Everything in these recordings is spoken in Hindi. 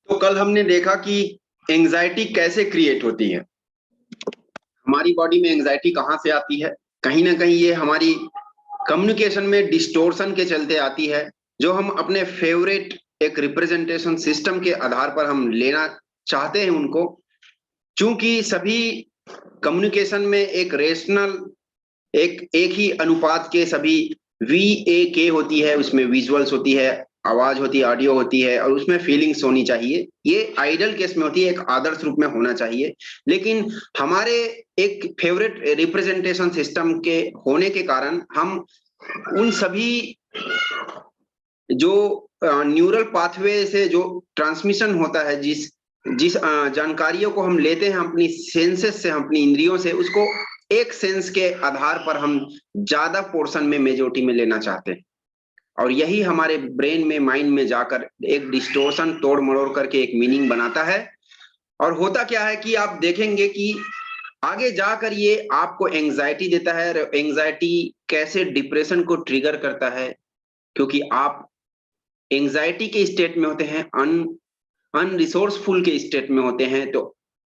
तो कल हमने देखा कि एंजाइटी कैसे क्रिएट होती है। हमारी बॉडी में एंजाइटी कहाँ से आती है? कहीं ना कहीं ये हमारी कम्युनिकेशन में डिस्टोर्शन के चलते आती है, जो हम अपने फेवरेट एक रिप्रेजेंटेशन सिस्टम के आधार पर हम लेना चाहते हैं उनको। चूंकि सभी कम्युनिकेशन में एक रेशनल एक एक ही अनुपात के सभी VAK होती है, उसमें विजुअल्स होती है, आवाज होती है, ऑडियो होती है, और उसमें फीलिंग्स होनी चाहिए। ये आइडल केस में होती है, एक आदर्श रूप में होना चाहिए। लेकिन हमारे एक फेवरेट रिप्रेजेंटेशन सिस्टम के होने के कारण हम उन सभी जो न्यूरल पाथवे से जो ट्रांसमिशन होता है, जिस जिस जानकारियों को हम लेते हैं अपनी सेंसेस से, अपनी इंद्रियों से, उसको एक सेंस के आधार पर हम ज्यादा पोर्शन में मेजोरिटी में लेना चाहते हैं। और यही हमारे ब्रेन में, माइंड में जाकर एक डिस्टोर्शन तोड़ मरोड़ करके एक मीनिंग बनाता है। और होता क्या है कि आप देखेंगे कि आगे जाकर ये आपको एंजाइटी देता है। एंजाइटी कैसे डिप्रेशन को ट्रिगर करता है? क्योंकि आप एंजाइटी के स्टेट में होते हैं, अनरिसोर्सफुल के स्टेट में होते हैं। तो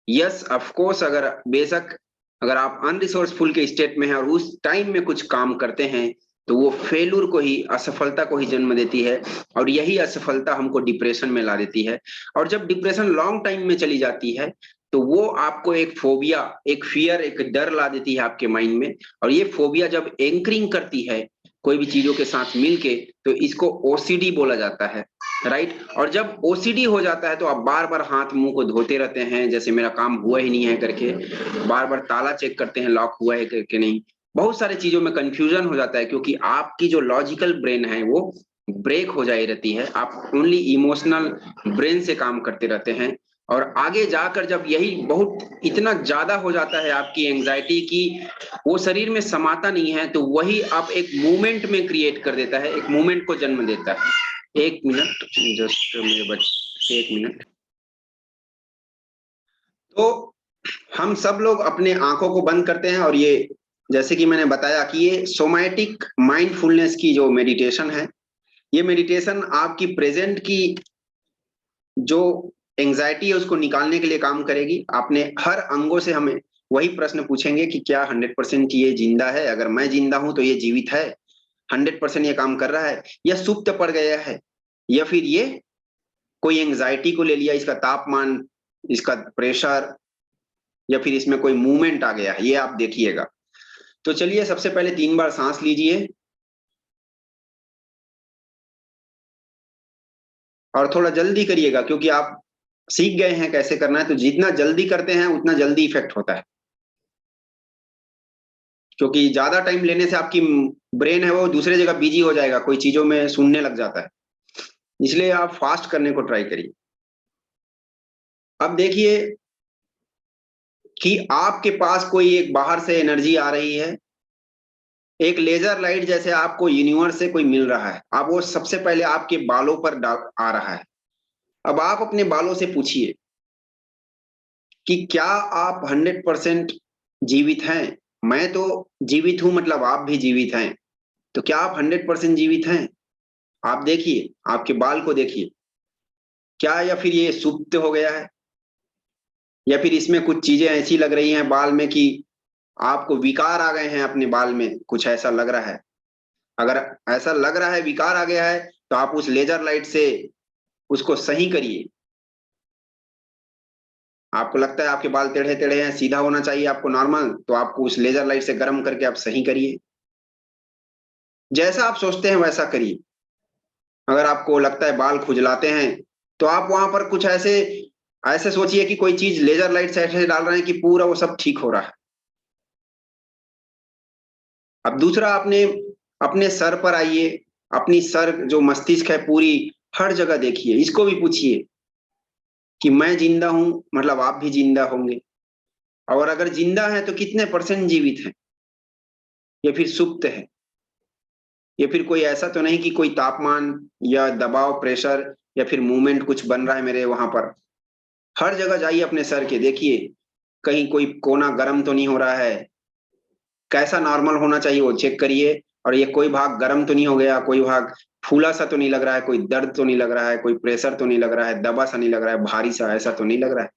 यस, ऑफ कोर्स, अगर बेशक अगर आप अनरिसोर्सफुल के स्टेट में हैं और उस टाइम में कुछ काम करते हैं, तो वो फेलुर को ही, असफलता को ही जन्म देती है। और यही असफलता हमको डिप्रेशन में ला देती है। और जब डिप्रेशन लॉन्ग टाइम में चली जाती है, तो वो आपको एक फोबिया, एक फियर, एक डर ला देती है आपके माइंड में। और ये फोबिया जब एंकरिंग करती है कोई भी चीजों के साथ मिलके, तो इसको OCD बोला जाता है, राइट। और जब OCD हो जाता है तो आप बार बार हाथ मुंह को धोते रहते हैं, जैसे मेरा काम हुआ ही नहीं है करके। बार बार ताला चेक करते हैं, लॉक हुआ है करके नहीं। बहुत सारे चीजों में कंफ्यूजन हो जाता है, क्योंकि आपकी जो लॉजिकल ब्रेन है वो ब्रेक हो जाई रहती है। आप ओनली इमोशनल ब्रेन से काम करते रहते हैं। और आगे जाकर जब यही बहुत इतना ज्यादा हो जाता है आपकी एंजाइटी की, वो शरीर में समाता नहीं है, तो वही आप एक मूवमेंट में क्रिएट कर देता है, एक मूवमेंट को जन्म देता है। एक मिनट, जस्ट मेरे बच्चे, एक मिनट। तो हम सब लोग अपने आंखों को बंद करते हैं, और ये जैसे कि मैंने बताया कि ये सोमैटिक माइंडफुलनेस की जो मेडिटेशन है, ये मेडिटेशन आपकी प्रेजेंट की जो एंजाइटी है उसको निकालने के लिए काम करेगी। आपने हर अंगों से हमें वही प्रश्न पूछेंगे कि क्या 100% ये जिंदा है? अगर मैं जिंदा हूं तो ये जीवित है, 100% ये काम कर रहा है, या सुप्त पड़ गया है, या फिर ये कोई एंजाइटी को ले लिया, इसका तापमान, इसका प्रेशर, या फिर इसमें कोई मूवमेंट आ गया है, ये आप देखिएगा। तो चलिए, सबसे पहले 3 बार सांस लीजिए, और थोड़ा जल्दी करिएगा, क्योंकि आप सीख गए हैं कैसे करना है। तो जितना जल्दी करते हैं उतना जल्दी इफेक्ट होता है, क्योंकि ज्यादा टाइम लेने से आपकी ब्रेन है वो दूसरे जगह बिजी हो जाएगा, कोई चीजों में सुनने लग जाता है। इसलिए आप फास्ट करने को ट्राई करिए। अब देखिए कि आपके पास कोई एक बाहर से एनर्जी आ रही है, एक लेजर लाइट जैसे आपको यूनिवर्स से कोई मिल रहा है। अब वो सबसे पहले आपके बालों पर आ रहा है। अब आप अपने बालों से पूछिए कि क्या आप 100% जीवित हैं? मैं तो जीवित हूं, मतलब आप भी जीवित हैं। तो क्या आप 100% जीवित हैं? आप देखिए, आपके बाल को देखिए, क्या या फिर ये सुप्त हो गया है, या फिर इसमें कुछ चीजें ऐसी लग रही हैं बाल में कि आपको विकार आ गए हैं अपने बाल में, कुछ ऐसा लग रहा है? अगर ऐसा लग रहा है, विकार आ गया है, तो आप उस लेजर लाइट से उसको सही करिए। आपको लगता है आपके बाल टेढ़े टेढ़े हैं, सीधा होना चाहिए आपको नॉर्मल, तो आपको उस लेजर लाइट से गर्म करके आप सही करिए। जैसा आप सोचते हैं वैसा करिए। अगर आपको लगता है बाल खुजलाते हैं, तो आप वहां पर कुछ ऐसे ऐसे सोचिए कि कोई चीज लेजर लाइट से ऐसे डाल रहे हैं कि पूरा वो सब ठीक हो रहा है। अब दूसरा, आपने अपने सर पर आइए। अपनी सर जो मस्तिष्क है पूरी, हर जगह देखिए, इसको भी पूछिए कि मैं जिंदा हूं, मतलब आप भी जिंदा होंगे। और अगर जिंदा है तो कितने % जीवित है, या फिर सुप्त है, या फिर कोई ऐसा तो नहीं कि कोई तापमान या दबाव, प्रेशर, या फिर मूवमेंट कुछ बन रहा है मेरे वहां पर। हर जगह जाइए, अपने सर के देखिए, कहीं कोई कोना गर्म तो नहीं हो रहा है, कैसा नॉर्मल होना चाहिए वो चेक करिए। और ये कोई भाग गर्म तो नहीं हो गया, कोई भाग फूला सा तो नहीं लग रहा है, कोई दर्द तो नहीं लग रहा है, कोई प्रेशर तो नहीं लग रहा है, दबा सा नहीं लग रहा है, भारी सा ऐसा तो नहीं लग रहा है।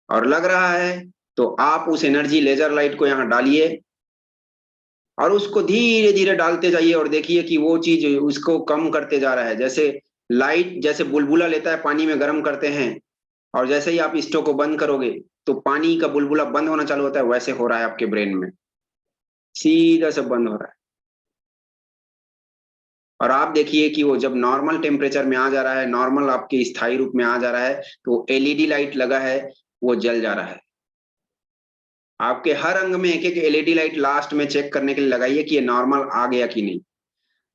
और लग रहा है तो आप उस एनर्जी लेजर लाइट को यहाँ डालिए और उसको धीरे धीरे डालते जाइए और देखिए कि वो चीज उसको कम करते जा रहा है। जैसे लाइट जैसे बुलबुला लेता है, पानी में गर्म करते हैं, और जैसे ही आप स्टोव को बंद करोगे तो पानी का बुलबुला बंद होना चालू होता है, वैसे हो रहा है आपके ब्रेन में, सीधा से बंद हो रहा है। और आप देखिए कि वो जब नॉर्मल टेम्परेचर में आ जा रहा है, नॉर्मल आपके स्थायी रूप में आ जा रहा है, तो एलईडी लाइट लगा है वो जल जा रहा है। आपके हर अंग में एक एक एलईडी लाइट लास्ट में चेक करने के लिए लगाइए कि ये नॉर्मल आ गया कि नहीं।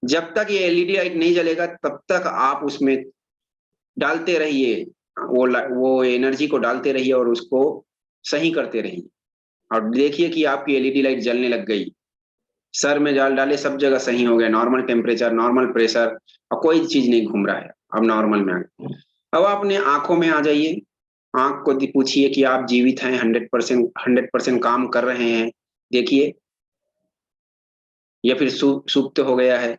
जब तक ये एलईडी लाइट नहीं जलेगा तब तक आप उसमें डालते रहिए, वो एनर्जी को डालते रहिए और उसको सही करते रहिए। और देखिए कि आपकी एलईडी लाइट जलने लग गई, सर में जाल डाले सब जगह सही हो गया, नॉर्मल टेम्परेचर, नॉर्मल प्रेशर, और कोई चीज नहीं घूम रहा है, अब नॉर्मल में आ गया। अब अपने आंखों में आ जाइए, आंख को पूछिए कि आप जीवित हैं, 100% काम कर रहे हैं, देखिए, या फिर सुप्त हो गया है,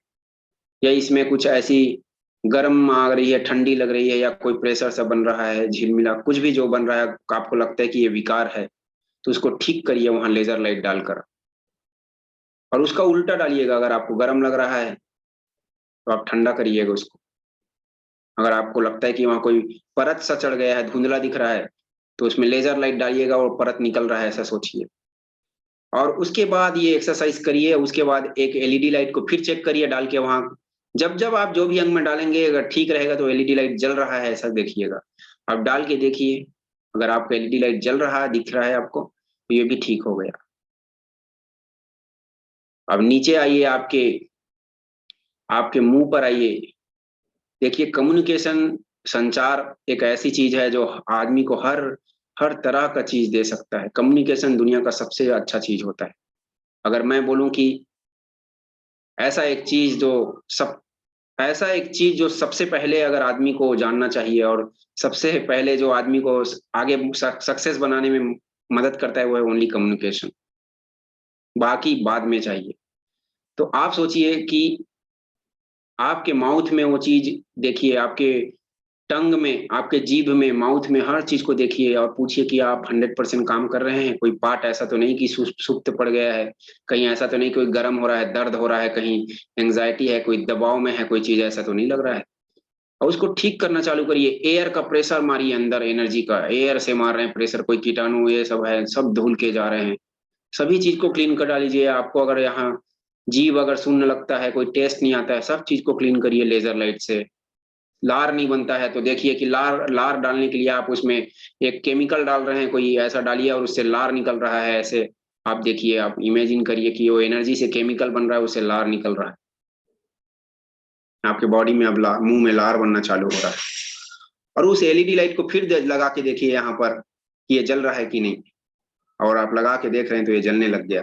या इसमें कुछ ऐसी गर्म आ रही है, ठंडी लग रही है, या कोई प्रेशर सा बन रहा है, झिलमिला कुछ भी जो बन रहा है, आपको लगता है कि ये विकार है, तो उसको ठीक करिए वहां लेजर लाइट डालकर। और उसका उल्टा डालिएगा, अगर आपको गर्म लग रहा है तो आप ठंडा करिएगा उसको। अगर आपको लगता है कि वहां कोई परत सा चढ़ गया है, धुंधला दिख रहा है, तो उसमें लेजर लाइट डालिएगा और परत निकल रहा है, ऐसा सोचिए। और उसके बाद ये एक्सरसाइज करिए, उसके बाद एक एलईडी लाइट को फिर चेक करिए डाल के वहां। जब जब आप जो भी अंग में डालेंगे, अगर ठीक रहेगा तो एलईडी लाइट जल रहा है, ऐसा देखिएगा। अब डाल के देखिए, अगर आपका एलईडी लाइट जल रहा है, दिख रहा है आपको, तो ये भी ठीक हो गया। अब नीचे आइए, आपके आपके मुंह पर आइए। देखिए, कम्युनिकेशन, संचार एक ऐसी चीज है जो आदमी को हर हर तरह का चीज दे सकता है। कम्युनिकेशन दुनिया का सबसे अच्छा चीज होता है। अगर मैं बोलूं कि ऐसा एक चीज जो सब ऐसा एक चीज जो सबसे पहले अगर आदमी को जानना चाहिए, और सबसे पहले जो आदमी को आगे सक्सेस बनाने में मदद करता है, वो है ओनली कम्युनिकेशन। बाकी बाद में चाहिए। तो आप सोचिए कि आपके माउथ में वो चीज, देखिए आपके टंग में, आपके जीभ में, माउथ में, हर चीज को देखिए और पूछिए कि आप 100% काम कर रहे हैं। कोई पार्ट ऐसा तो नहीं कि सुप्त पड़ गया है, कहीं ऐसा तो नहीं कोई गर्म हो रहा है, दर्द हो रहा है, कहीं एंग्जाइटी है, कोई दबाव में है, कोई चीज ऐसा तो नहीं लग रहा है। और उसको ठीक करना चालू करिए। एयर का प्रेशर मारिए, अंदर एनर्जी का एयर से मार रहे हैं प्रेशर, कोई कीटाणु ये सब है, सब धुल के जा रहे हैं। सभी चीज को क्लीन कर डालीजिए। आपको अगर यहाँ जीभ अगर सुनने लगता है, कोई टेस्ट नहीं आता है, सब चीज को क्लीन करिए लेजर लाइट से। लार नहीं बनता है तो देखिए कि लार लार डालने के लिए आप उसमें एक केमिकल डाल रहे हैं, कोई ऐसा डालिए और उससे लार निकल रहा है, ऐसे आप देखिए, आप इमेजिन करिए कि वो एनर्जी से केमिकल बन रहा है, उससे लार निकल रहा है। आपके बॉडी में अब मुंह में लार बनना चालू हो रहा है। और उस एलईडी लाइट को फिर लगा के देखिए यहाँ पर कि ये जल रहा है कि नहीं। और आप लगा के देख रहे हैं तो ये जलने लग गया।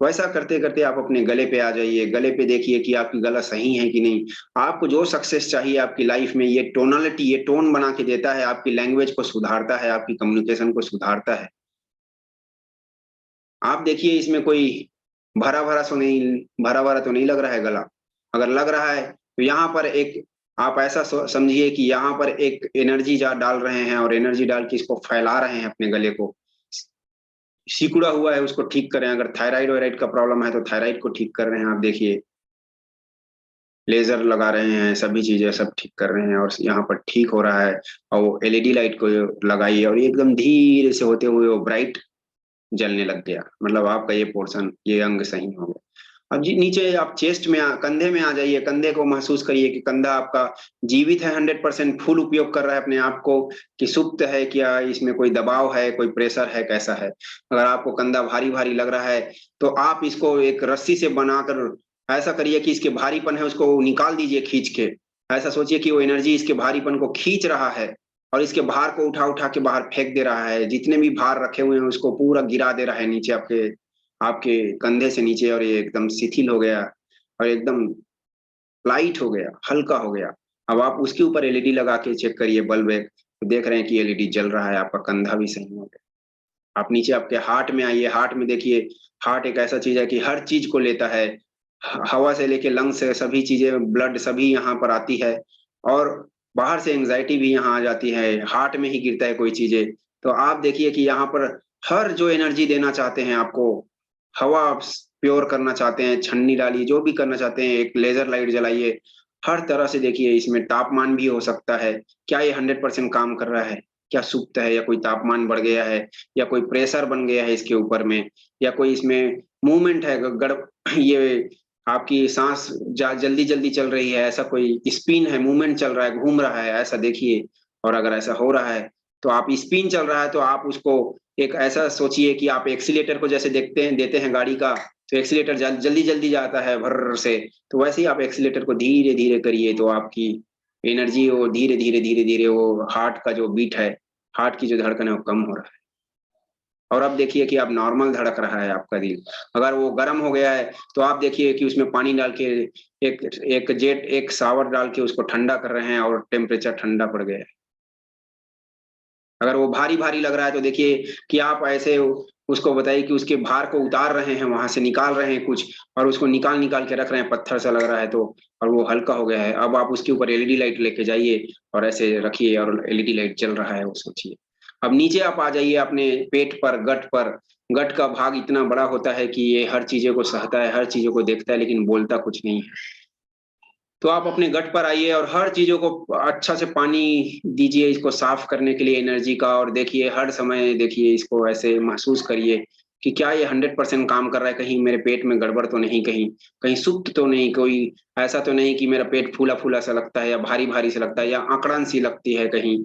वैसा करते करते आप अपने गले पे आ जाइए। गले पे देखिए कि आपकी गला सही है कि नहीं। आपको जो सक्सेस चाहिए आपकी लाइफ में, ये टोनलिटी, ये टोन बना के देता है, आपकी लैंग्वेज को सुधारता है, आपकी कम्युनिकेशन को सुधारता है। आप देखिए, इसमें कोई भरा भरा सो नहीं, भरा भरा तो नहीं लग रहा है गला। अगर लग रहा है तो यहाँ पर एक, आप ऐसा समझिए कि यहाँ पर एक एनर्जी डाल रहे हैं, और एनर्जी डाल के इसको फैला रहे हैं अपने गले को। सिकुड़ा हुआ है उसको ठीक करें। अगर थायराइड वायराइड का प्रॉब्लम है तो थायराइड को ठीक कर रहे हैं, आप देखिए लेजर लगा रहे हैं, सभी चीजें सब ठीक कर रहे हैं और यहाँ पर ठीक हो रहा है। और वो एलईडी लाइट को लगाइए और एकदम धीरे से होते हुए वो ब्राइट जलने लग गया, मतलब आपका ये पोर्शन, ये अंग सही हो गया। अब जी नीचे आप चेस्ट में कंधे में आ जाइए। कंधे को महसूस करिए कि कंधा आपका जीवित है, 100% फुल उपयोग कर रहा है अपने आप को, कि सुप्त है क्या, इसमें कोई दबाव है, कोई प्रेशर है, कैसा है। अगर आपको कंधा भारी भारी लग रहा है तो आप इसको एक रस्सी से बनाकर ऐसा करिए कि इसके भारीपन है उसको निकाल दीजिए खींच के। ऐसा सोचिए कि वो एनर्जी इसके भारीपन को खींच रहा है और इसके भार को उठा उठा के बाहर फेंक दे रहा है। जितने भी भार रखे हुए हैं उसको पूरा गिरा दे रहा है नीचे, आपके आपके कंधे से नीचे, और ये एकदम शिथिल हो गया और एकदम लाइट हो गया, हल्का हो गया। अब आप उसके ऊपर एलईडी लगा के चेक करिए, बल्ब है, तो देख रहे हैं कि एलईडी जल रहा है, आपका कंधा भी सही हो गया। आप नीचे आपके हार्ट में आइए। हार्ट में देखिए, हार्ट एक ऐसा चीज है कि हर चीज को लेता है, हवा से लेके लंग्स से सभी चीजें, ब्लड सभी यहाँ पर आती है। और बाहर से एंजाइटी भी यहाँ आ जाती है, हार्ट में ही गिरता है कोई चीजें। तो आप देखिए कि यहाँ पर हर जो एनर्जी देना चाहते हैं आपको, हवा प्योर करना चाहते हैं, छन्नी डालिए, जो भी करना चाहते हैं, एक लेजर लाइट जलाइए, हर तरह से देखिए। इसमें तापमान भी हो सकता है, क्या ये 100% काम कर रहा है, क्या सुप्त है, या कोई तापमान बढ़ गया है, या कोई प्रेशर बन गया है इसके ऊपर में, या कोई इसमें मूवमेंट है, गड़ ये आपकी सांस जल्दी जल्दी चल रही है, ऐसा कोई स्पिन है, मूवमेंट चल रहा है, घूम रहा है, ऐसा देखिए। और अगर ऐसा हो रहा है तो आप, स्पिन चल रहा है तो आप उसको एक ऐसा सोचिए कि आप एक्सीलेटर को जैसे देखते हैं, देते हैं गाड़ी का, तो एक्सीलेटर जल्दी जल्दी जाता है भर से, तो वैसे ही आप एक्सीलेटर को धीरे धीरे करिए, तो आपकी एनर्जी वो धीरे धीरे धीरे धीरे वो हार्ट का जो बीट है, हार्ट की जो धड़कन है वो कम हो रहा है। और अब देखिए कि अब नॉर्मल धड़क रहा है आपका दिल। अगर वो गर्म हो गया है तो आप देखिए कि उसमें पानी डाल के, एक शावर डाल के उसको ठंडा कर रहे हैं और टेम्परेचर ठंडा पड़ गया है। अगर वो भारी भारी लग रहा है तो देखिए कि आप ऐसे उसको बताइए कि उसके भार को उतार रहे हैं, वहां से निकाल रहे हैं कुछ, और उसको निकाल निकाल के रख रहे हैं, पत्थर सा लग रहा है तो, और वो हल्का हो गया है। अब आप उसके ऊपर एलईडी लाइट लेके जाइए और ऐसे रखिए, और एलईडी लाइट चल रहा है वो सोचिए। अब नीचे आप आ जाइए अपने पेट पर, गट पर। गट का भाग इतना बड़ा होता है कि ये हर चीजों को सहता है, हर चीजों को देखता है, लेकिन बोलता कुछ नहीं है। तो आप अपने गट पर आइए और हर चीजों को अच्छा से पानी दीजिए इसको साफ करने के लिए, एनर्जी का। और देखिए हर समय देखिए इसको, ऐसे महसूस करिए कि क्या ये 100% काम कर रहा है, कहीं मेरे पेट में गड़बड़ तो नहीं, कहीं कहीं सुप्त तो नहीं, कोई ऐसा तो नहीं कि मेरा पेट फूला फूला सा लगता है, या भारी भारी सा लगता है, या आंकड़न सी लगती है कहीं,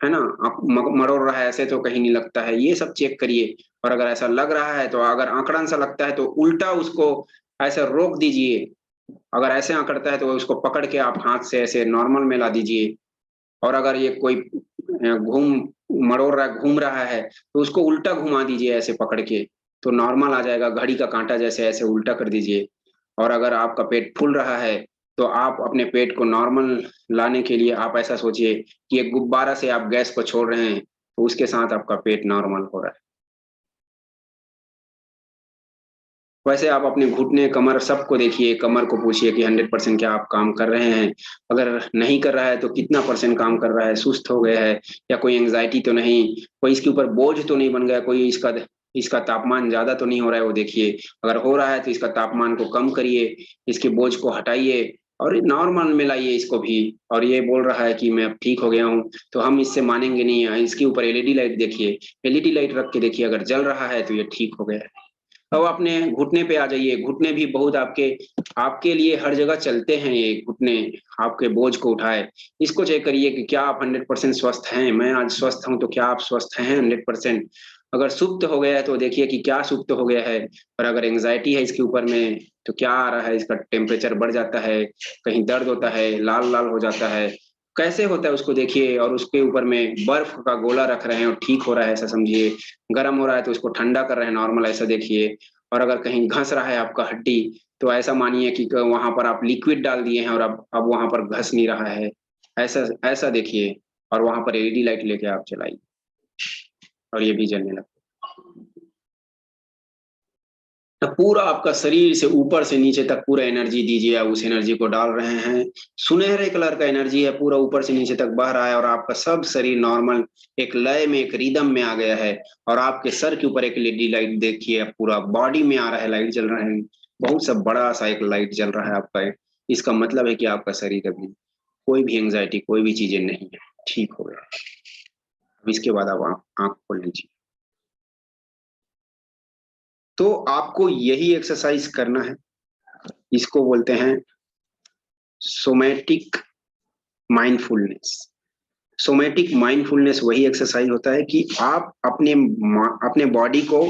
है ना, मरोड़ रहा है, ऐसे तो कहीं नहीं लगता है, ये सब चेक करिए। और अगर ऐसा लग रहा है तो, अगर आंकड़न सा लगता है तो उल्टा उसको ऐसे रोक दीजिए। अगर ऐसे आंकड़ता है तो उसको पकड़ के आप हाथ से ऐसे नॉर्मल में ला दीजिए। और अगर ये कोई घूम मरोड़ रहा है, घूम रहा है, तो उसको उल्टा घुमा दीजिए ऐसे पकड़ के, तो नॉर्मल आ जाएगा, घड़ी का कांटा जैसे ऐसे उल्टा कर दीजिए। और अगर आपका पेट फूल रहा है तो आप अपने पेट को नॉर्मल लाने के लिए आप ऐसा सोचिए कि एक गुब्बारा से आप गैस को छोड़ रहे हैं, तो उसके साथ आपका पेट नॉर्मल हो रहा है। वैसे आप अपने घुटने, कमर सबको देखिए, कमर को पूछिए कि 100% क्या आप काम कर रहे हैं। अगर नहीं कर रहा है तो कितना परसेंट काम कर रहा है, सुस्त हो गया है, या कोई एंग्जाइटी तो नहीं, कोई इसके ऊपर बोझ तो नहीं बन गया, कोई इसका इसका तापमान ज्यादा तो नहीं हो रहा है, वो देखिए। अगर हो रहा है तो इसका तापमान को कम करिए, इसके बोझ को हटाइए, और नॉर्मल में लाइए इसको भी। और ये बोल रहा है कि मैं अब ठीक हो गया हूँ, तो हम इससे मानेंगे नहीं। इसके ऊपर एलईडी लाइट देखिए, एलईडी लाइट रख के देखिए, अगर जल रहा है तो ये ठीक हो गया है। अब अपने घुटने पे आ जाइए। घुटने भी बहुत आपके आपके लिए हर जगह चलते हैं ये घुटने, आपके बोझ को उठाए। इसको चेक करिए कि क्या आप 100% स्वस्थ हैं। मैं आज स्वस्थ हूं, तो क्या आप स्वस्थ हैं 100%? अगर सुप्त हो गया है तो देखिए कि क्या सुप्त हो गया है। और अगर एंजाइटी है इसके ऊपर में तो क्या आ रहा है, इसका टेम्परेचर बढ़ जाता है, कहीं दर्द होता है, लाल लाल हो जाता है, कैसे होता है उसको देखिए। और उसके ऊपर में बर्फ का गोला रख रहे हैं और ठीक हो रहा है ऐसा समझिए। गर्म हो रहा है तो उसको ठंडा कर रहे हैं नॉर्मल, ऐसा देखिए। और अगर कहीं घस रहा है आपका हड्डी, तो ऐसा मानिए कि वहां पर आप लिक्विड डाल दिए हैं और अब वहां पर घस नहीं रहा है, ऐसा ऐसा देखिए। और वहां पर एलईडी लाइट लेके आप चलाइए, और ये भी जलने लगता है। तो पूरा आपका शरीर से ऊपर से नीचे तक पूरा एनर्जी दीजिए। आप उस एनर्जी को डाल रहे हैं, सुनहरे कलर का एनर्जी है, पूरा ऊपर से नीचे तक बह रहा है, और आपका सब शरीर नॉर्मल एक लय में, एक रिदम में आ गया है। और आपके सर के ऊपर एक एलईडी लाइट देखिए, पूरा बॉडी में आ रहा है, लाइट जल रहा है, बहुत सा बड़ा सा एक लाइट जल रहा है आपका। इसका मतलब है कि आपका शरीर अभी कोई भी एंग्जाइटी, कोई भी चीजें नहीं है, ठीक हो गया है। अब इसके बाद आप आंख खोल लीजिए। तो आपको यही एक्सरसाइज करना है, इसको बोलते हैं सोमैटिक माइंडफुलनेस। सोमैटिक माइंडफुलनेस वही एक्सरसाइज होता है कि आप अपने अपने बॉडी को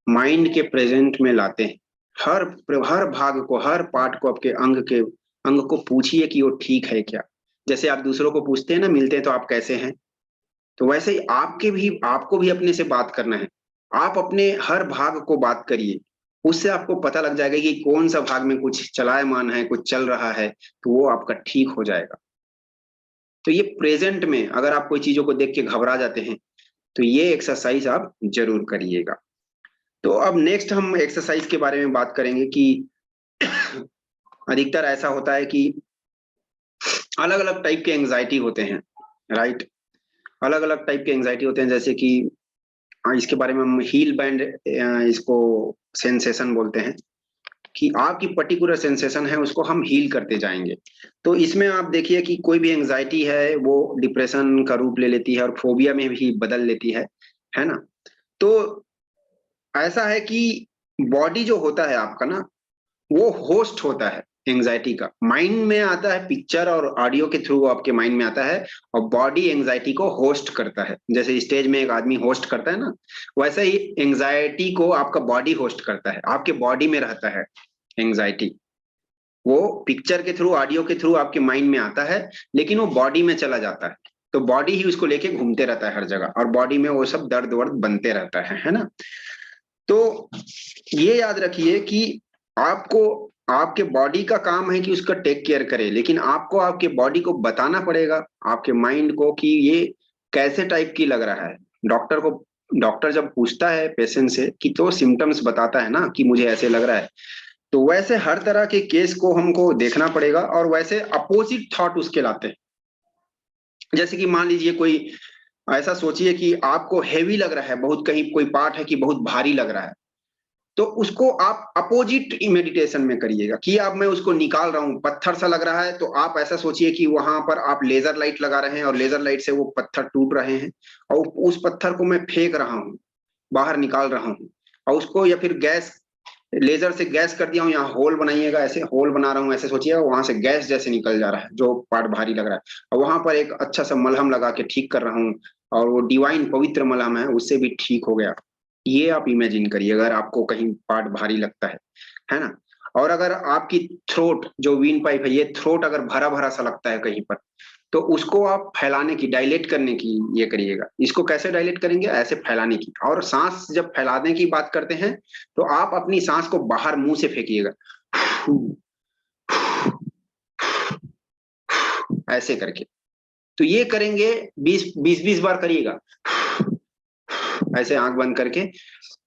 माइंड के प्रेजेंट में लाते हैं। हर हर भाग को, हर पार्ट को, आपके अंग को पूछिए कि वो ठीक है क्या। जैसे आप दूसरों को पूछते हैं ना, मिलते हैं तो आप कैसे हैं, तो वैसे ही आपको भी अपने से बात करना है। आप अपने हर भाग को बात करिए, उससे आपको पता लग जाएगा कि कौन सा भाग में कुछ चलायमान है, कुछ चल रहा है, तो वो आपका ठीक हो जाएगा। तो ये प्रेजेंट में अगर आप कोई चीजों को देख के घबरा जाते हैं, तो ये एक्सरसाइज आप जरूर करिएगा। तो अब नेक्स्ट हम एक्सरसाइज के बारे में बात करेंगे कि अधिकतर ऐसा होता है कि अलग अलग टाइप के एंजाइटी होते हैं, राइट। अलग अलग टाइप के एंजाइटी होते हैं, जैसे कि इसके बारे में हम हील बैंड इसको सेंसेशन बोलते हैं, कि आपकी पर्टिकुलर सेंसेशन है उसको हम हील करते जाएंगे। तो इसमें आप देखिए कि कोई भी एंजाइटी है वो डिप्रेशन का रूप ले लेती है और फोबिया में भी बदल लेती है ना। तो ऐसा है कि बॉडी जो होता है आपका ना, वो होस्ट होता है एंजाइटी का। माइंड में आता है पिक्चर और ऑडियो के थ्रू आपके माइंड में आता है, और बॉडी एंजाइटी को होस्ट करता है। जैसे स्टेज में एक आदमी होस्ट करता है ना, वैसे ही एंजाइटी को आपका बॉडी होस्ट करता है, आपके बॉडी में रहता है एंजाइटी। वो पिक्चर के थ्रू ऑडियो के थ्रू आपके माइंड में आता है, लेकिन वो बॉडी में चला जाता है, तो बॉडी ही उसको लेके घूमते रहता है हर जगह, और बॉडी में वो सब दर्द वर्द बनते रहता है ना। तो ये याद रखिए कि आपको आपके बॉडी का काम है कि उसका टेक केयर करे, लेकिन आपको आपके बॉडी को बताना पड़ेगा, आपके माइंड को, कि ये कैसे टाइप की लग रहा है। डॉक्टर को, डॉक्टर जब पूछता है पेशेंट से कि तो सिम्टम्स बताता है ना कि मुझे ऐसे लग रहा है, तो वैसे हर तरह के केस को हमको देखना पड़ेगा, और वैसे अपोजिट थॉट उसके लाते हैं। जैसे कि मान लीजिए कोई ऐसा सोचिए कि आपको हेवी लग रहा है बहुत, कहीं कोई पार्ट है कि बहुत भारी लग रहा है, तो उसको आप अपोजिट मेडिटेशन में करिएगा कि अब मैं उसको निकाल रहा हूं, पत्थर सा लग रहा है तो आप ऐसा सोचिए कि वहां पर आप लेजर लाइट लगा रहे हैं और लेजर लाइट से वो पत्थर टूट रहे हैं, और उस पत्थर को मैं फेंक रहा हूं, बाहर निकाल रहा हूं, और उसको, या फिर गैस, लेजर से गैस कर दिया हूं, यहाँ होल बनाइएगा, ऐसे होल बना रहा हूँ, ऐसे सोचिएगा वहां से गैस जैसे निकल जा रहा है जो पार्ट भारी लग रहा है, और वहां पर एक अच्छा सा मलहम लगा के ठीक कर रहा हूँ, और वो डिवाइन पवित्र मलहम है, उससे भी ठीक हो गया। ये आप इमेजिन करिए अगर आपको कहीं पार्ट भारी लगता है ना। और अगर आपकी थ्रोट जो वीन पाइप है, ये थ्रोट अगर भरा भरा सा लगता है कहीं पर, तो उसको आप फैलाने की, डायलेट करने की ये करिएगा। इसको कैसे डायलेट करेंगे, ऐसे फैलाने की। और सांस जब फैलाने की बात करते हैं, तो आप अपनी सांस को बाहर मुंह से फेंकिएगा, ऐसे करके। तो ये करेंगे 20 बार करिएगा, ऐसे आंख बंद करके।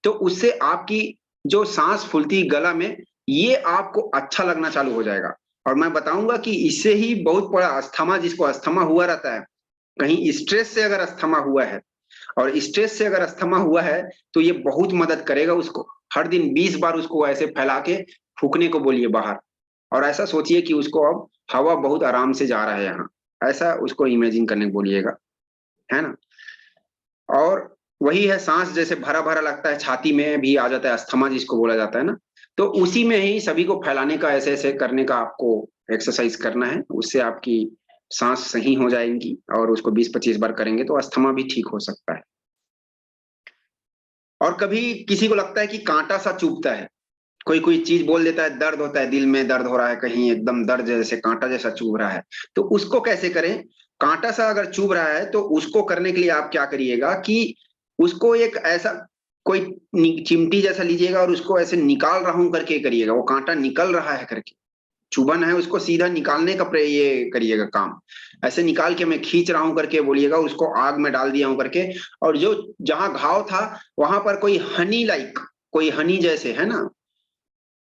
तो उससे आपकी जो सांस फूलती गला में, ये आपको अच्छा लगना चालू हो जाएगा। और मैं बताऊंगा कि इससे ही बहुत बड़ा अस्थमा, जिसको अस्थमा हुआ रहता है, कहीं स्ट्रेस से अगर अस्थमा हुआ है, और स्ट्रेस से अगर अस्थमा हुआ है, तो ये बहुत मदद करेगा उसको। हर दिन 20 बार उसको ऐसे फैला के फूकने को बोलिए बाहर, और ऐसा सोचिए कि उसको अब हवा बहुत आराम से जा रहा है यहाँ, ऐसा उसको इमेजिन करने को बोलिएगा, है ना। और वही है, सांस जैसे भरा भरा लगता है, छाती में भी आ जाता है अस्थमा जिसको बोला जाता है ना, तो उसी में ही सभी को फैलाने का, ऐसे ऐसे करने का आपको एक्सरसाइज करना है। उससे आपकी सांस सही हो जाएंगी, और उसको 20-25 बार करेंगे तो अस्थमा भी ठीक हो सकता है। और कभी किसी को लगता है कि कांटा सा चुभता है, कोई कोई चीज बोल देता है, दर्द होता है, दिल में दर्द हो रहा है, कहीं एकदम दर्द जैसे कांटा जैसा चुभ रहा है, तो उसको कैसे करें। कांटा सा अगर चुभ रहा है, तो उसको करने के लिए आप क्या करिएगा कि उसको एक ऐसा कोई चिमटी जैसा लीजिएगा, और उसको ऐसे निकाल रहा हूं करके करिएगा, वो कांटा निकल रहा है करके, चुभन है उसको सीधा निकालने का ये करिएगा काम। ऐसे निकाल के मैं खींच रहा हूं करके बोलिएगा, उसको आग में डाल दिया हूं करके। और जो जहां घाव था, वहां पर कोई हनी लाइक, कोई हनी जैसे है ना,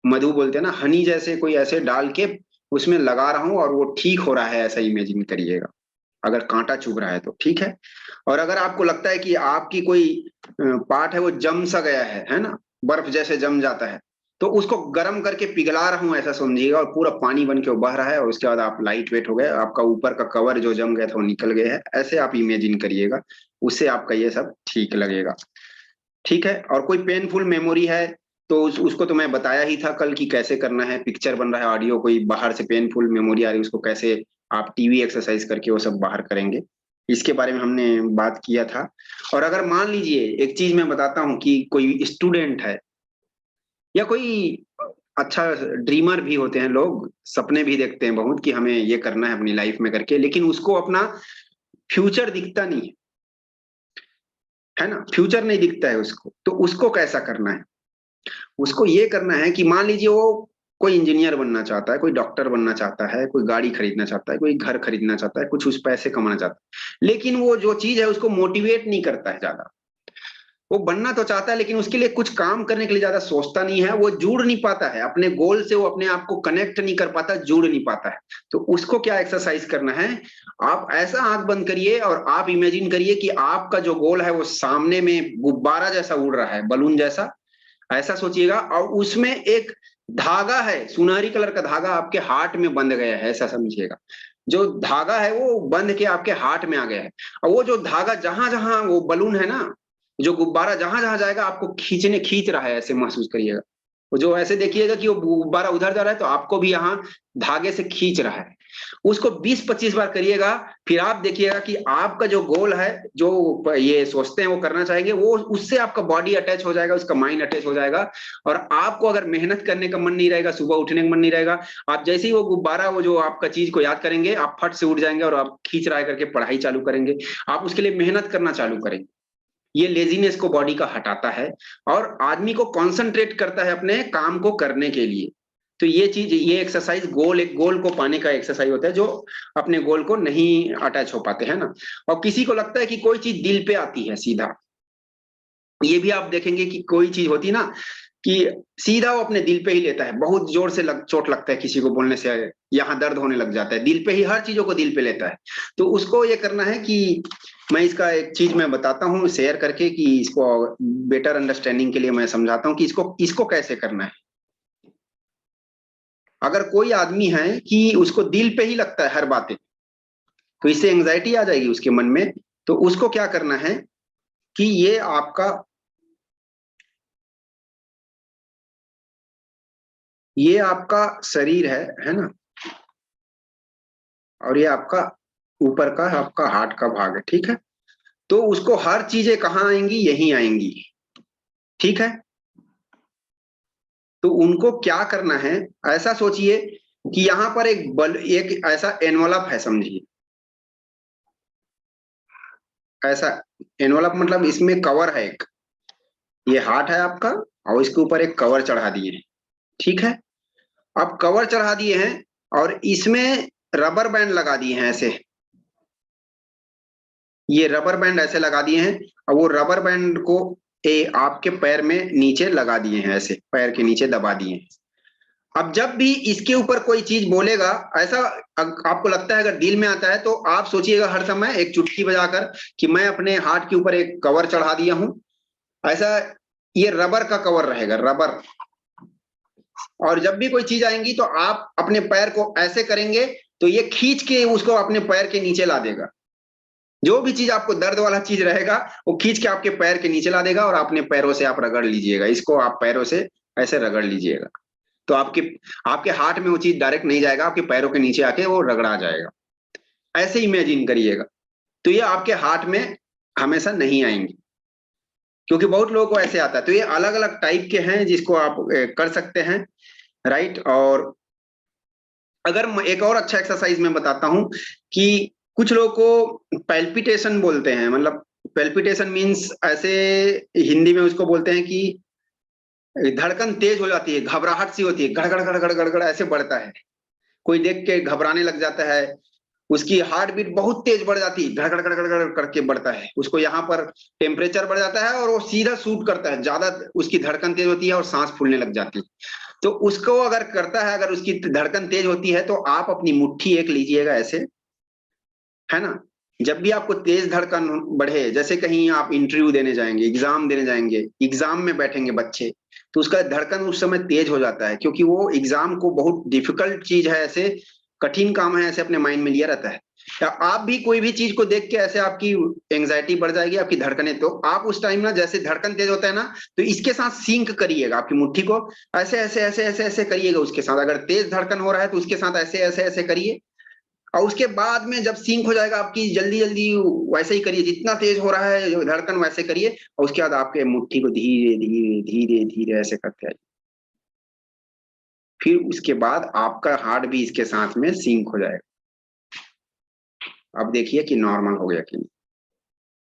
मधु बोलते हैं ना, हनी जैसे कोई ऐसे डाल के उसमें लगा रहा हूं, और वो ठीक हो रहा है, ऐसा इमेजिन करिएगा। अगर कांटा चुभ रहा है तो ठीक है। और अगर आपको लगता है कि आपकी कोई पार्ट है वो जम सा गया है ना, बर्फ जैसे जम जाता है, तो उसको गर्म करके पिघला रहा हूं ऐसा समझिएगा, और पूरा पानी बन के वो बह रहा है, और उसके बाद आप लाइट वेट हो गए, आपका ऊपर का कवर जो जम गया था वो निकल गया है, ऐसे आप इमेजिन करिएगा। उससे आपका ये सब ठीक लगेगा। ठीक है। और कोई पेनफुल मेमोरी है, तो उसको तो मैं बताया ही था कल कि कैसे करना है। पिक्चर बन रहा है, ऑडियो, कोई बाहर से पेनफुल मेमोरी आ रही है, उसको कैसे आप टीवी एक्सरसाइज करके वो सब बाहर करेंगे, इसके बारे में हमने बात किया था। और अगर मान लीजिए एक चीज मैं बताता हूँ कि कोई स्टूडेंट है, या कोई अच्छा ड्रीमर भी होते हैं लोग, सपने भी देखते हैं बहुत कि हमें ये करना है अपनी लाइफ में करके, लेकिन उसको अपना फ्यूचर दिखता नहीं है ना, फ्यूचर नहीं दिखता है उसको, तो उसको कैसा करना है। उसको ये करना है कि मान लीजिए वो कोई इंजीनियर बनना चाहता है, कोई डॉक्टर बनना चाहता है, कोई गाड़ी खरीदना चाहता है, कोई घर खरीदना चाहता है, कुछ उस पैसे कमाना चाहता है, लेकिन वो जो चीज है उसको मोटिवेट नहीं करता है ज्यादा। वो बनना तो चाहता है लेकिन उसके लिए कुछ काम करने के लिए ज्यादा सोचता नहीं है, वो जुड़ नहीं पाता है अपने गोल से, वो अपने आप को कनेक्ट नहीं कर पाता, जुड़ नहीं पाता है। तो उसको क्या एक्सरसाइज करना है, आप ऐसा आंख बंद करिए और आप इमेजिन करिए कि आपका जो गोल है वो सामने में गुब्बारा जैसा उड़ रहा है, बलून जैसा, ऐसा सोचिएगा। और उसमें एक धागा है, सुनहरी कलर का धागा आपके हार्ट में बंध गया है, ऐसा समझिएगा। जो धागा है वो बंध के आपके हार्ट में आ गया है, और वो जो धागा जहां जहां वो बलून है ना, जो गुब्बारा जहां जहां जाएगा आपको खींच रहा है, ऐसे महसूस करिएगा। वो जो ऐसे देखिएगा कि वो गुब्बारा उधर जा रहा है तो आपको भी यहाँ धागे से खींच रहा है। उसको 20-25 बार करिएगा, फिर आप देखिएगा कि आपका जो गोल है, जो ये सोचते हैं वो करना चाहेंगे, वो उससे आपका बॉडी अटैच हो जाएगा, उसका माइंड अटैच हो जाएगा। और आपको अगर मेहनत करने का मन नहीं रहेगा, सुबह उठने का मन नहीं रहेगा, आप जैसे ही वो गुब्बारा, वो जो आपका चीज को याद करेंगे, आप फट से उठ जाएंगे और आप खींच रहा है करके पढ़ाई चालू करेंगे, आप उसके लिए मेहनत करना चालू करेंगे। ये लेजीनेस को बॉडी का हटाता है और आदमी को कंसंट्रेट करता है अपने काम को करने के लिए। तो ये चीज, ये एक्सरसाइज एक गोल को पाने का एक्सरसाइज होता है, जो अपने गोल को नहीं अटैच हो पाते हैं ना। और किसी को लगता है कि कोई चीज दिल पे आती है सीधा, ये भी आप देखेंगे कि कोई चीज होती है ना कि सीधा वो अपने दिल पे ही लेता है, बहुत जोर से चोट लगता है किसी को बोलने से, यहाँ दर्द होने लग जाता है, दिल पे ही हर चीजों को दिल पे लेता है। तो उसको ये करना है कि मैं इसका एक चीज मैं बताता हूँ शेयर करके, कि इसको बेटर अंडरस्टैंडिंग के लिए मैं समझाता हूँ कि इसको इसको कैसे करना है। अगर कोई आदमी है कि उसको दिल पे ही लगता है हर बातें, तो इससे एंग्जाइटी आ जाएगी उसके मन में। तो उसको क्या करना है कि ये आपका शरीर है ना, और ये आपका ऊपर का आपका हार्ट का भाग है, ठीक है। तो उसको हर चीजें कहाँ आएंगी, यहीं आएंगी, ठीक है। तो उनको क्या करना है, ऐसा सोचिए कि यहाँ पर एक ऐसा एनवलप है, समझिए ऐसा एनवलप, मतलब इसमें कवर है एक, ये हार्ट है आपका, और इसके ऊपर एक कवर चढ़ा दिए हैं, ठीक है। अब कवर चढ़ा दिए हैं और इसमें रबर बैंड लगा दिए हैं ऐसे, ये रबर बैंड ऐसे लगा दिए हैं। और वो रबर बैंड को आपके पैर में नीचे लगा दिए हैं, ऐसे पैर के नीचे दबा दिए हैं। अब जब भी इसके ऊपर कोई चीज बोलेगा, ऐसा आपको लगता है अगर दिल में आता है, तो आप सोचिएगा हर समय एक चुटकी बजाकर कि मैं अपने हाथ के ऊपर एक कवर चढ़ा दिया हूं, ऐसा। ये रबर का कवर रहेगा, रबर। और जब भी कोई चीज आएंगी तो आप अपने पैर को ऐसे करेंगे, तो ये खींच के उसको अपने पैर के नीचे ला देगा। जो भी चीज आपको दर्द वाला चीज रहेगा, वो खींच के आपके पैर के नीचे ला देगा, और अपने पैरों से आप रगड़ लीजिएगा, इसको आप पैरों से ऐसे रगड़ लीजिएगा। तो आपके आपके हाथ में वो चीज डायरेक्ट नहीं जाएगा, आपके पैरों के नीचे आके वो रगड़ा जाएगा। ऐसे इमेजिन करिएगा। तो ये आपके हाथ में हमेशा नहीं आएंगे, क्योंकि बहुत लोगों को ऐसे आता है। तो ये अलग अलग टाइप के हैं जिसको आप कर सकते हैं, राइट। और अगर एक और अच्छा एक्सरसाइज मैं बताता हूं कि कुछ लोगों को पैल्पिटेशन बोलते हैं, मतलब पैल्पिटेशन मीन्स ऐसे हिंदी में उसको बोलते हैं कि धड़कन तेज हो जाती है, घबराहट सी होती है, गड़गड़ गड़गड़ गड़गड़ ऐसे बढ़ता है। कोई देख के घबराने लग जाता है, उसकी हार्ट बीट बहुत तेज बढ़ जाती है, धड़कड़ गड़गड़ गड़गड़ करके बढ़ता है, उसको यहाँ पर टेम्परेचर बढ़ जाता है और वो सीधा शूट करता है, ज्यादा उसकी धड़कन तेज होती है और सांस फूलने लग जाती है। तो उसको अगर करता है, अगर उसकी धड़कन तेज होती है, तो आप अपनी मुट्ठी एक लीजिएगा ऐसे, है ना। जब भी आपको तेज धड़कन बढ़े, जैसे कहीं आप इंटरव्यू देने जाएंगे, एग्जाम देने जाएंगे, एग्जाम में बैठेंगे बच्चे, तो उसका धड़कन उस समय तेज हो जाता है, क्योंकि वो एग्जाम को बहुत डिफिकल्ट चीज है, ऐसे कठिन काम है, ऐसे अपने माइंड में लिया रहता है। या आप भी कोई भी चीज को देख के ऐसे आपकी एंग्जाइटी बढ़ जाएगी, आपकी धड़कनें, तो आप उस टाइम ना जैसे धड़कन तेज होता है ना, तो इसके साथ सिंक करिएगा, आपकी मुट्ठी को ऐसे ऐसे ऐसे ऐसे ऐसे करिएगा उसके साथ। अगर तेज धड़कन हो रहा है तो उसके साथ ऐसे ऐसे ऐसे करिए, और उसके बाद में जब सिंक हो जाएगा आपकी, जल्दी जल्दी वैसे ही करिए, जितना तेज हो रहा है धड़कन वैसे करिए, और उसके बाद आपके मुट्ठी को धीरे धीरे धीरे धीरे ऐसे करते आइए। फिर उसके बाद आपका हार्ट भी इसके साथ में सिंक हो जाएगा। अब देखिए कि नॉर्मल हो गया कि नहीं,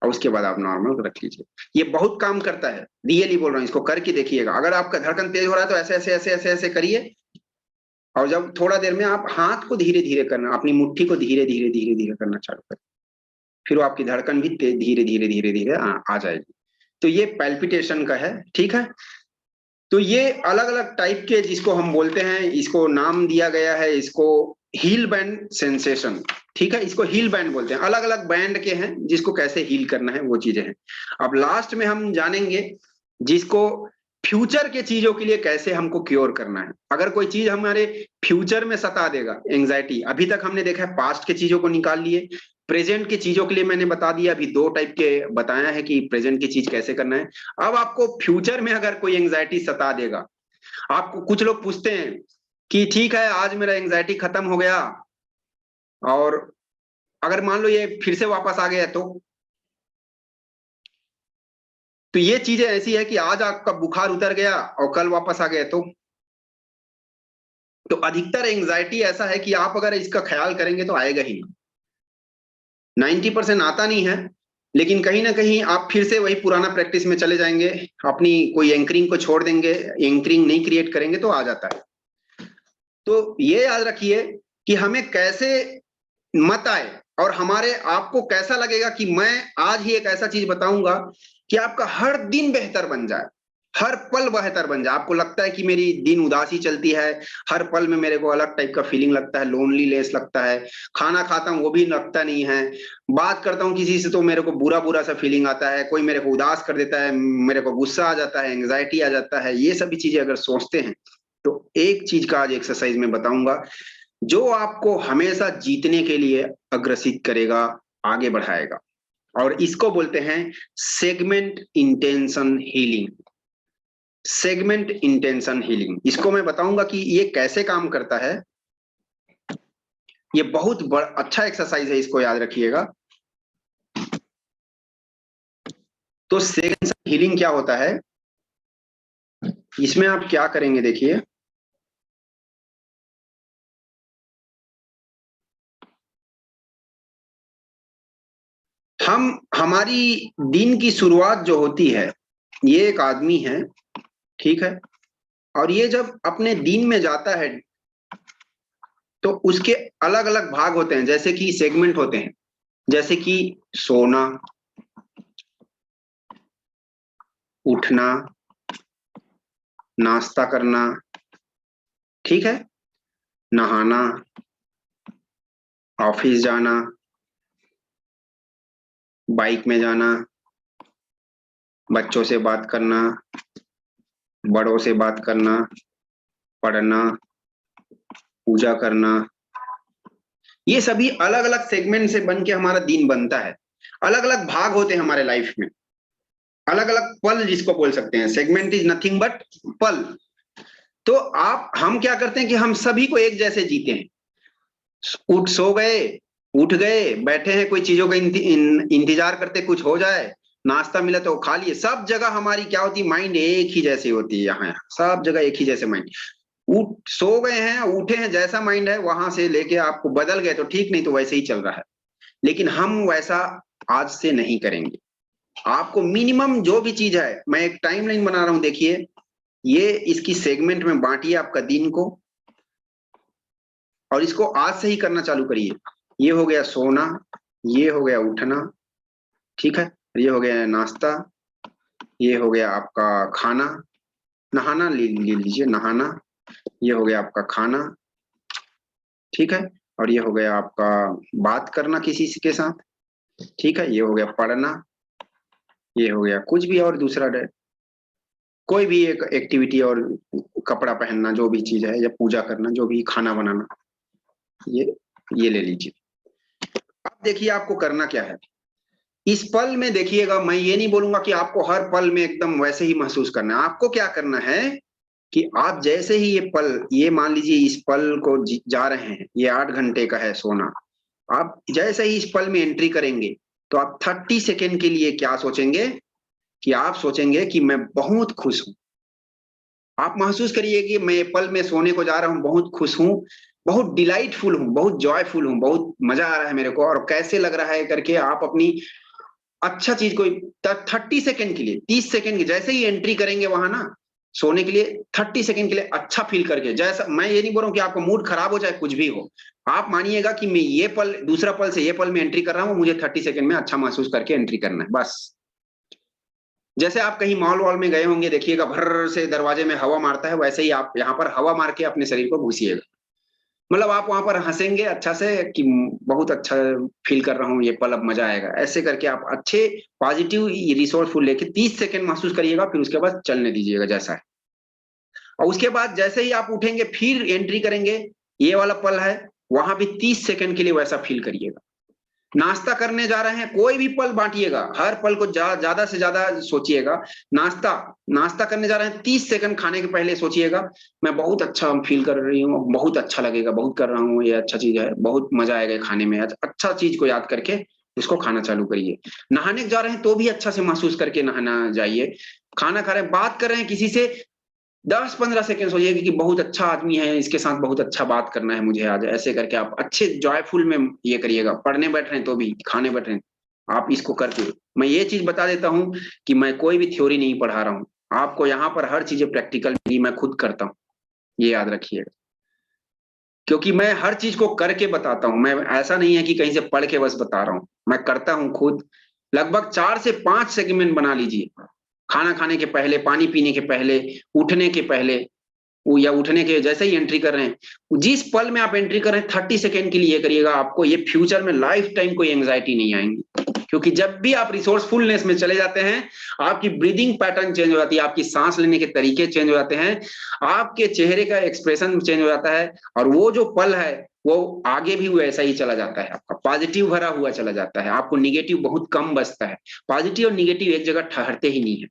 और उसके बाद आप नॉर्मल रख लीजिए। ये बहुत काम करता है, रियली बोल रहा हूँ, इसको करके देखिएगा। अगर आपका धड़कन तेज हो रहा है तो ऐसे ऐसे ऐसे ऐसे ऐसे करिए, और जब थोड़ा देर में आप हाथ को धीरे धीरे करना, अपनी मुट्ठी को धीरे धीरे धीरे धीरे करना चालू करें, फिर वो आपकी धड़कन भी धीरे धीरे धीरे धीरे आ जाएगी। तो ये पैल्पिटेशन का है, ठीक है। तो ये अलग अलग टाइप के, जिसको हम बोलते हैं, इसको नाम दिया गया है, इसको हील बैंड सेंसेशन, ठीक है, इसको हील बैंड बोलते हैं। अलग अलग बैंड के हैं, जिसको कैसे हील करना है वो चीजें हैं। अब लास्ट में हम जानेंगे जिसको फ्यूचर के चीजों के लिए कैसे हमको क्योर करना है। अगर कोई चीज हमारे फ्यूचर में सता देगा, एंजाइटी, अभी तक हमने देखा है पास्ट के चीजों को निकाल लिए, प्रेजेंट की चीजों के लिए मैंने बता दिया, अभी 2 टाइप के बताया है कि प्रेजेंट की चीज कैसे करना है। अब आपको फ्यूचर में अगर कोई एंजाइटी सता देगा, आपको कुछ लोग पूछते हैं कि ठीक है आज मेरा एंजाइटी खत्म हो गया, और अगर मान लो ये फिर से वापस आ गया तो ये चीजें ऐसी है कि आज आपका बुखार उतर गया और कल वापस आ गया तो अधिकतर एंजाइटी ऐसा है कि आप अगर इसका ख्याल करेंगे तो आएगा ही नहीं। 90% आता नहीं है, लेकिन कहीं ना कहीं आप फिर से वही पुराना प्रैक्टिस में चले जाएंगे, अपनी कोई एंकरिंग को छोड़ देंगे, एंकरिंग नहीं क्रिएट करेंगे तो आ जाता है। तो ये याद रखिए कि हमें कैसे मत आए, और हमारे आपको कैसा लगेगा कि मैं आज ही एक ऐसा चीज बताऊंगा कि आपका हर दिन बेहतर बन जाए, हर पल बेहतर बन जाए। आपको लगता है कि मेरी दिन उदासी चलती है, हर पल में मेरे को अलग टाइप का फीलिंग लगता है, लोनली लेस लगता है, खाना खाता हूं वो भी लगता नहीं है, बात करता हूं किसी से तो मेरे को बुरा बुरा सा फीलिंग आता है, कोई मेरे को उदास कर देता है, मेरे को गुस्सा आ जाता है, एंग्जाइटी आ जाता है। ये सभी चीजें अगर सोचते हैं तो एक चीज का आज एक्सरसाइज में बताऊंगा जो आपको हमेशा जीतने के लिए अग्रसित करेगा, आगे बढ़ाएगा, और इसको बोलते हैं segment intention healing. Segment intention healing, इसको मैं बताऊंगा कि ये कैसे काम करता है। ये बहुत अच्छा एक्सरसाइज है, इसको याद रखिएगा। तो सेगमेंट हीलिंग क्या होता है, इसमें आप क्या करेंगे देखिए। हमारी दिन की शुरुआत जो होती है, ये एक आदमी है, ठीक है, और ये जब अपने दिन में जाता है तो उसके अलग अलग भाग होते हैं, जैसे कि सेगमेंट होते हैं, जैसे कि सोना, उठना, नाश्ता करना, ठीक है, नहाना, ऑफिस जाना, बाइक में जाना, बच्चों से बात करना, बड़ों से बात करना, पढ़ना, पूजा करना। ये सभी अलग अलग सेगमेंट से बन के हमारा दिन बनता है। अलग अलग भाग होते हैं हमारे लाइफ में, अलग अलग पल जिसको बोल सकते हैं। सेगमेंट इज नथिंग बट पल। तो हम क्या करते हैं कि हम सभी को एक जैसे जीते हैं। सो गए, उठ गए, बैठे हैं, कोई चीजों का इंतजार करते कुछ हो जाए, नाश्ता मिला तो खा लिए। सब जगह हमारी क्या होती है, माइंड एक ही जैसी होती है। यहाँ सब जगह एक ही जैसे माइंड। उठ सो गए हैं, उठे हैं, जैसा माइंड है वहां से लेके आपको बदल गए तो ठीक, नहीं तो वैसे ही चल रहा है। लेकिन हम वैसा आज से नहीं करेंगे। आपको मिनिमम जो भी चीज है, मैं एक टाइमलाइन बना रहा हूं, देखिए ये इसकी सेगमेंट में बांटिए आपका दिन को, और इसको आज से ही करना चालू करिए। ये हो गया सोना, ये हो गया उठना, ठीक है, ये हो गया नाश्ता, ये हो गया आपका खाना, नहाना ले लीजिए, नहाना, ये हो गया आपका खाना, ठीक है, और ये हो गया आपका बात करना किसी के साथ, ठीक है, ये हो गया पढ़ना, ये हो गया कुछ भी और दूसरा कोई भी एक एक्टिविटी, और कपड़ा पहनना, जो भी चीज है, या पूजा करना, जो भी, खाना बनाना, ये ले लीजिए। अब देखिए आपको करना क्या है इस पल में। देखिएगा, मैं ये नहीं बोलूंगा कि आपको हर पल में एकदम वैसे ही महसूस करना है। आपको क्या करना है कि आप जैसे ही ये पल, ये मान लीजिए इस पल को जा रहे हैं, ये 8 घंटे का है सोना, आप जैसे ही इस पल में एंट्री करेंगे तो आप 30 सेकेंड के लिए क्या सोचेंगे कि आप सोचेंगे कि मैं बहुत खुश हूं। आप महसूस करिए कि मैं पल में सोने को जा रहा हूं, बहुत खुश हूं, बहुत डिलाइटफुल हूं, बहुत जॉयफुल हूं, बहुत मजा आ रहा है मेरे को, और कैसे लग रहा है करके आप अपनी अच्छा चीज को 30 सेकेंड के लिए, 30 सेकेंड की जैसे ही एंट्री करेंगे वहां ना, सोने के लिए 30 सेकंड के लिए अच्छा फील करके, जैसा मैं ये नहीं बोल रहा हूँ कि आपको मूड खराब हो चाहे कुछ भी हो, आप मानिएगा कि मैं ये पल दूसरा पल से ये पल में एंट्री कर रहा हूँ, मुझे 30 सेकंड में अच्छा महसूस करके एंट्री करना है बस। जैसे आप कहीं मॉल वॉल में गए होंगे, देखिएगा भर्र से दरवाजे में हवा मारता है, वैसे ही आप यहाँ पर हवा मार के अपने शरीर को घुसिएगा। मतलब आप वहां पर हंसेंगे अच्छा से कि बहुत अच्छा फील कर रहा हूँ, ये पल अब मजा आएगा, ऐसे करके आप अच्छे पॉजिटिव रिसोर्सफुल लेके 30 सेकंड महसूस करिएगा, फिर उसके बाद चलने दीजिएगा जैसा है। और उसके बाद जैसे ही आप उठेंगे फिर एंट्री करेंगे, ये वाला पल है, वहां भी 30 सेकंड के लिए वैसा फील करिएगा। नाश्ता करने जा रहे हैं, कोई भी पल बांटिएगा, हर पल को ज्यादा से ज्यादा सोचिएगा। नाश्ता नाश्ता करने जा रहे हैं, 30 सेकंड खाने के पहले सोचिएगा, मैं बहुत अच्छा फील कर रही हूँ, बहुत अच्छा लगेगा, बहुत कर रहा हूँ, ये अच्छा चीज है, बहुत मजा आएगा खाने में, अच्छा चीज को याद करके उसको खाना चालू करिए। नहाने जा रहे हैं तो भी अच्छा से महसूस करके नहाना जाइए। खाना खा रहे हैं, बात कर रहे हैं किसी से, 10-15 सेकंड सोचिएगा कि बहुत अच्छा आदमी है, इसके साथ बहुत अच्छा बात करना है मुझे आज, ऐसे करके आप अच्छे जॉयफुल में ये करिएगा। पढ़ने बैठ रहे हैं तो भी, खाने बैठ रहे हैं, आप इसको करके, मैं ये चीज बता देता हूँ कि मैं कोई भी थ्योरी नहीं पढ़ा रहा हूँ आपको, यहाँ पर हर चीजें प्रैक्टिकल भी मैं खुद करता हूँ, ये याद रखिएगा। क्योंकि मैं हर चीज को करके बताता हूँ, मैं ऐसा नहीं है कि कहीं से पढ़ के बस बता रहा हूँ, मैं करता हूँ खुद। लगभग 4 से 5 सेगमेंट बना लीजिए, खाना खाने के पहले, पानी पीने के पहले, उठने के पहले, या उठने के जैसे ही एंट्री कर रहे हैं, जिस पल में आप एंट्री कर रहे हैं 30 सेकंड के लिए ये करिएगा, आपको ये फ्यूचर में लाइफ टाइम कोई एंग्जाइटी नहीं आएंगी। क्योंकि जब भी आप रिसोर्सफुलनेस में चले जाते हैं, आपकी ब्रीदिंग पैटर्न चेंज हो जाती है, आपकी सांस लेने के तरीके चेंज हो जाते हैं, आपके चेहरे का एक्सप्रेशन चेंज हो जाता है, और वो जो पल है वो आगे भी वैसा ही चला जाता है, आपका पॉजिटिव भरा हुआ चला जाता है, आपको निगेटिव बहुत कम बचता है। पॉजिटिव और निगेटिव एक जगह ठहरते ही नहीं है।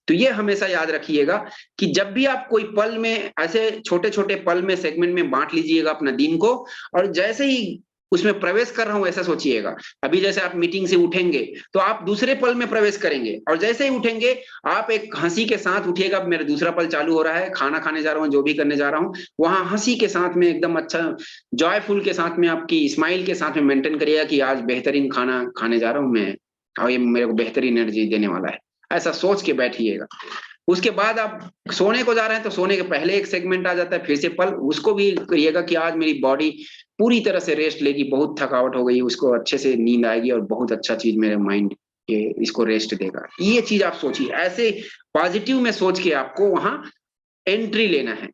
तो ये हमेशा याद रखिएगा कि जब भी आप कोई पल में, ऐसे छोटे छोटे पल में, सेगमेंट में बांट लीजिएगा अपना दिन को, और जैसे ही उसमें प्रवेश कर रहा हूं ऐसा सोचिएगा। अभी जैसे आप मीटिंग से उठेंगे तो आप दूसरे पल में प्रवेश करेंगे, और जैसे ही उठेंगे आप एक हंसी के साथ उठिएगा, मेरा दूसरा पल चालू हो रहा है, खाना खाने जा रहा हूँ, जो भी करने जा रहा हूँ, वहां हंसी के साथ में एकदम अच्छा जॉयफुल के साथ में, आपकी स्माइल के साथ में मेंटेन करिएगा कि आज बेहतरीन खाना खाने जा रहा हूँ मैं, और ये मेरे को बेहतरीन एनर्जी देने वाला है, ऐसा सोच के बैठिएगा। उसके बाद आप सोने को जा रहे हैं तो सोने के पहले एक सेगमेंट आ जाता है, फिर से पल, उसको भी करिएगा कि आज मेरी बॉडी पूरी तरह से रेस्ट लेगी, बहुत थकावट हो गई, उसको अच्छे से नींद आएगी, और बहुत अच्छा चीज मेरे माइंड के इसको रेस्ट देगा। ये चीज आप सोचिए, ऐसे पॉजिटिव में सोच के आपको वहां एंट्री लेना है।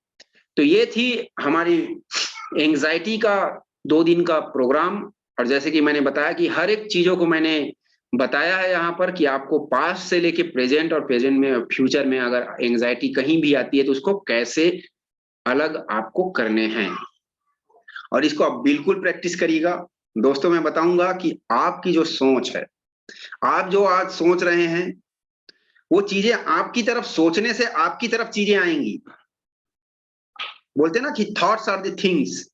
तो ये थी हमारी एंग्जाइटी का 2 दिन का प्रोग्राम। और जैसे कि मैंने बताया कि हर एक चीजों को मैंने बताया है यहाँ पर, कि आपको पास्ट से लेके प्रेजेंट, और प्रेजेंट में फ्यूचर में अगर एंग्जाइटी कहीं भी आती है तो उसको कैसे अलग आपको करने हैं, और इसको आप बिल्कुल प्रैक्टिस करिएगा। दोस्तों मैं बताऊंगा कि आपकी जो सोच है, आप जो आज सोच रहे हैं, वो चीजें आपकी तरफ सोचने से आपकी तरफ चीजें आएंगी। बोलते हैं ना कि थॉट्स आर द थिंग्स,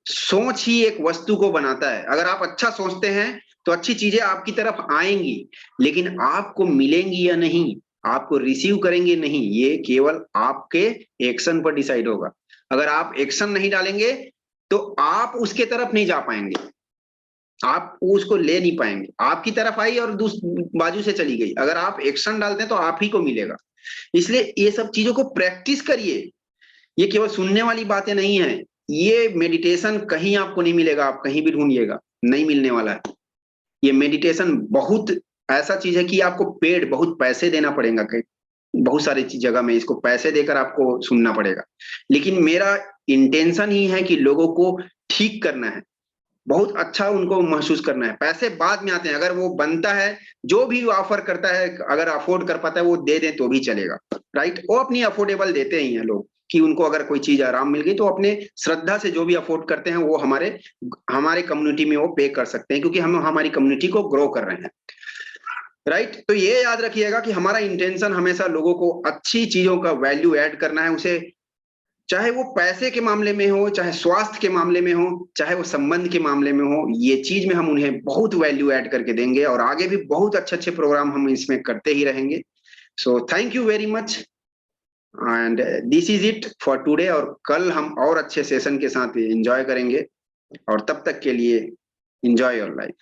सोच ही एक वस्तु को बनाता है। अगर आप अच्छा सोचते हैं तो अच्छी चीजें आपकी तरफ आएंगी, लेकिन आपको मिलेंगी या नहीं, आपको रिसीव करेंगे नहीं, ये केवल आपके एक्शन पर डिसाइड होगा। अगर आप एक्शन नहीं डालेंगे तो आप उसके तरफ नहीं जा पाएंगे, आप उसको ले नहीं पाएंगे, आपकी तरफ आई और बाजू से चली गई। अगर आप एक्शन डालते हैं तो आप ही को मिलेगा। इसलिए ये सब चीजों को प्रैक्टिस करिए, ये केवल सुनने वाली बातें नहीं है। ये मेडिटेशन कहीं आपको नहीं मिलेगा, आप कहीं भी ढूंढिएगा नहीं मिलने वाला है। ये मेडिटेशन बहुत ऐसा चीज है कि आपको पेड बहुत पैसे देना पड़ेगा, बहुत सारी जगह में इसको पैसे देकर आपको सुनना पड़ेगा। लेकिन मेरा इंटेंशन ही है कि लोगों को ठीक करना है, बहुत अच्छा उनको महसूस करना है। पैसे बाद में आते हैं, अगर वो बनता है, जो भी ऑफर करता है, अगर अफोर्ड कर पाता है वो दे दे तो भी चलेगा, राइट। वो अपनी अफोर्डेबल देते ही हैं लोग, कि उनको अगर कोई चीज आराम मिल गई तो अपने श्रद्धा से जो भी अफोर्ड करते हैं वो हमारे हमारे कम्युनिटी में वो पे कर सकते हैं, क्योंकि हम हमारी कम्युनिटी को ग्रो कर रहे हैं, राइट। तो ये याद रखिएगा कि हमारा इंटेंशन हमेशा लोगों को अच्छी चीजों का वैल्यू ऐड करना है, उसे चाहे वो पैसे के मामले में हो, चाहे स्वास्थ्य के मामले में हो, चाहे वो संबंध के मामले में हो, ये चीज में हम उन्हें बहुत वैल्यू ऐड करके देंगे, और आगे भी बहुत अच्छे अच्छे प्रोग्राम हम इसमें करते ही रहेंगे। So thank you very much, and this is it for today. और कल हम और अच्छे सेशन के साथ एंजॉय करेंगे, और तब तक के लिए एंजॉय योर लाइफ।